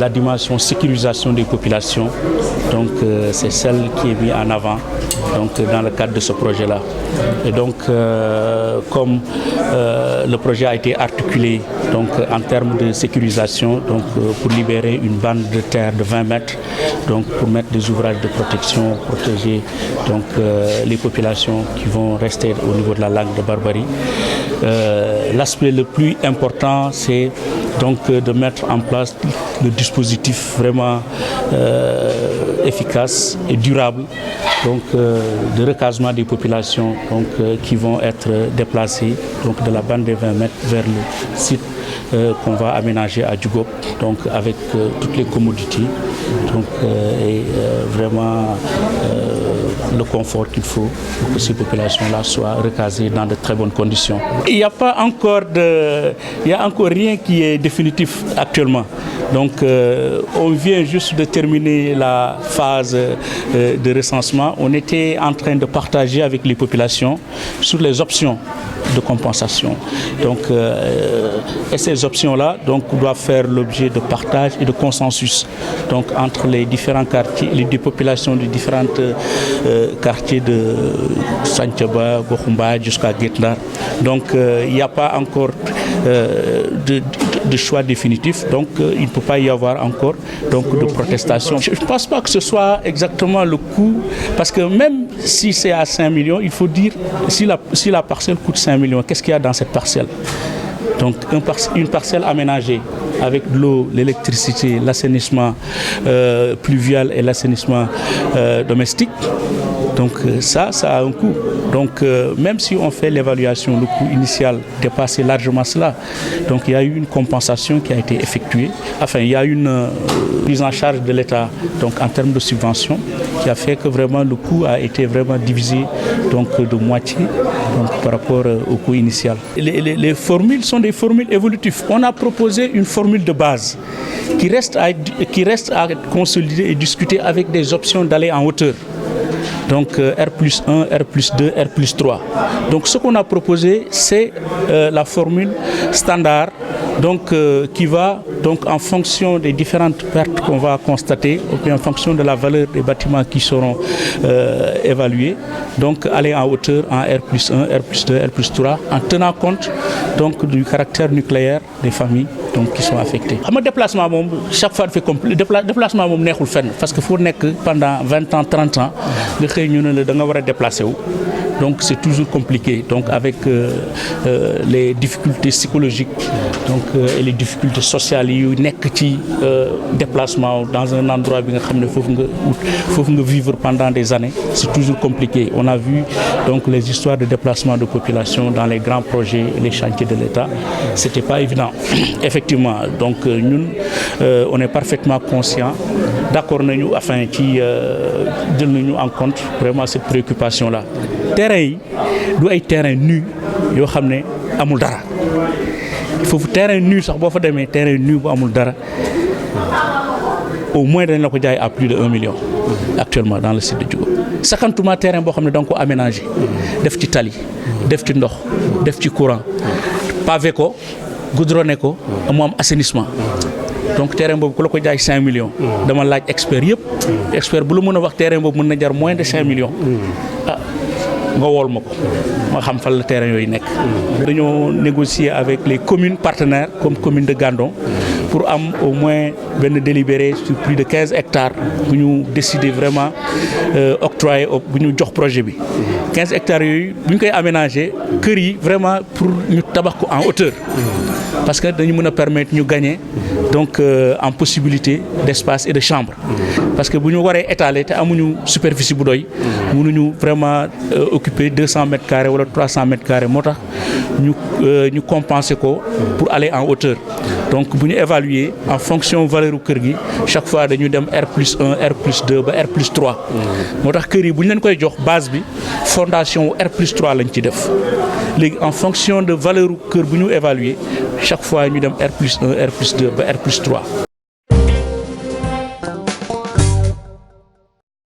La dimension sécurisation des populations, donc c'est celle qui est mise en avant donc, dans le cadre de ce projet-là. Et donc, comme le projet a été articulé donc, en termes de sécurisation, donc, pour libérer une bande de terre de 20 mètres, donc, pour mettre des ouvrages de protection, protéger donc, les populations qui vont rester au niveau de la langue de Barbarie. L'aspect le plus important, c'est donc de mettre en place le dispositif vraiment efficace et durable donc, de recasement des populations donc, qui vont être déplacées donc, de la bande des 20 mètres vers le site qu'on va aménager à Djougop, donc avec toutes les commodités donc, et vraiment le confort qu'il faut pour que ces populations-là soient recasées dans de très bonnes conditions. Il n'y a pas encore rien qui est définitif actuellement. Donc on vient juste de terminer la phase de recensement. On était en train de partager avec les populations sur les options de compensation. Donc, et ces options-là doivent faire l'objet de partage et de consensus donc, entre les différents quartiers, les populations des différents quartiers de Santhiaba, Gokhumba jusqu'à Guetnar. Donc il n'y a pas encore de choix définitif, donc il ne peut pas y avoir encore donc, de protestation. Je ne pense pas que ce soit exactement le coût, parce que même si c'est à 5 millions, il faut dire si la parcelle coûte 5 millions, qu'est-ce qu'il y a dans cette parcelle? Donc une parcelle aménagée avec de l'eau, l'électricité, l'assainissement pluvial et l'assainissement domestique. Donc ça a un coût. Donc même si on fait l'évaluation, le coût initial dépassait largement cela. Donc il y a eu une compensation qui a été effectuée. Enfin, il y a une prise en charge de l'État donc en termes de subvention qui a fait que vraiment le coût a été vraiment divisé donc de moitié donc, par rapport au coût initial. Les formules sont des formules évolutives. On a proposé une formule de base qui reste à être consolidée et discutée avec des options d'aller en hauteur. Donc R+1, R+2, R+3. Donc ce qu'on a proposé, c'est la formule standard donc, qui va donc, en fonction des différentes pertes qu'on va constater, et en fonction de la valeur des bâtiments qui seront évalués, donc aller en hauteur en R+1, R+2, R+3, en tenant compte donc, du caractère nucléaire des familles donc, qui sont affectées. Le déplacement, chaque fois, le déplacement parce qu'il faut que pendant 20 ans, 30 ans, le déplacer. Donc c'est toujours compliqué, donc avec les difficultés psychologiques donc, et les difficultés sociales, il y a déplacement dans un endroit où il faut vivre pendant des années, c'est toujours compliqué. On a vu donc, les histoires de déplacement de population dans les grands projets et les chantiers de l'État, ce n'était pas évident. Effectivement, donc nous, on est parfaitement conscients, d'accord, afin de nous en compte vraiment cette préoccupation-là. Terrain yi du ay terrain nu yoo xam ne amul dara foofu terrain nu sax boo fa demee terrain nu bu amul dara au moins dañ la ko jaay à plus de 1 million actuellement dans le site de Djougop. Sakantuma terrain boo xam ne da nga ko aménagé def ci tali def ci ndox def ci courant pavé ko goudronné ko mu am assainissement. Donc terrain boobu ku la ko jaay 5 millions dama laaj expert yëpp expert bu la mën a wax terrain boobu mën na jar moins de 5 millions ah nga wool ma ko ma xam fan la terrain yooyu nekk. Dañoo négocier avec les communes partenaires comme commune de Gandon pour am au moins benn délibéré sur plus de 15 hectares bu ñu décider vraiment octroyer bu ñu jox projet bi 15 hectares yooyu bu ñu koy aménager kër yi vraiment pour ñu tabax ko en hauteur parce que dañu mën a permettre ñu gagner donc en possibilité d'espace et de chambre parce que bu ñu waree étaler te amuñu superficie bu doy mënuñu vraiment occuper 200 mètres carrés wala 300 mètres carrés moo tax ñu compenser ko pour aller en hauteur. Donc bu ñu évaluer en fonction valeur u kër gi chaque fois dañu dem R+1, R+2 ba R+3 moo tax kër yi bu ñu leen koy jox base bi fondation R+3 lañ ci def léegi en fonction de valeur u kër bu ñu évaluer chaque fois ñu dem R+1, R+2 ba R+3.